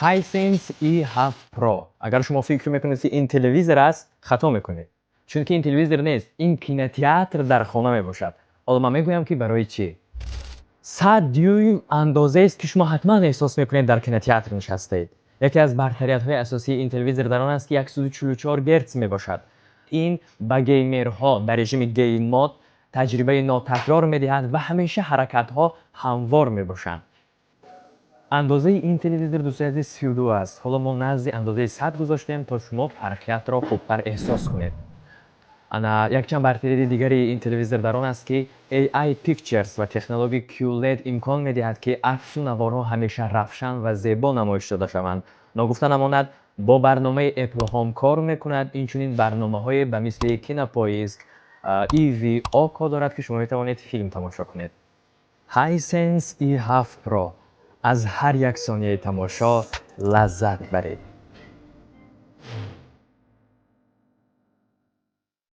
هایسنس E7 Pro. اگر شما فکر میکنید که این تلویزیون است، خطا میکنید. چون که این تلویزیون نیست، این کینوتئاتر در خانه میباشد. حالا من میگویم که برای چی؟ 100 دیوم اندازه است که شما حتما احساس میکنید در کینوتئاتر نشستید. یکی از برتری‌های اساسی این تلویزیون در آن است که 144 گرتز میباشد. این به گیمرها در رژیم گیم مود تجربه ناتکرار میدهد و همیشه حرکت‌ها هموار میباشند. اندازه این تلویزیون 232 است. حالا ما نزد اندازه 100 گذاشتیم تا شما حرکت را خوبتر احساس کنید. انا یک چند برتری دیگری این تلویزیون در آن است که AI Pictures و تکنولوژی QLED امکان می‌دهد که عکس و نوارها همیشه روشن و زیبا نمایش داده شوند. نگفته نماند با برنامه اپل هام کار می‌کند. این برنامه‌های به مثل کینوپایز EV آکا دارد که شما می‌توانید فیلم تماشا کنید. هایسنس E7 Pro. از هر یک ثانیه تماشا لذت برید.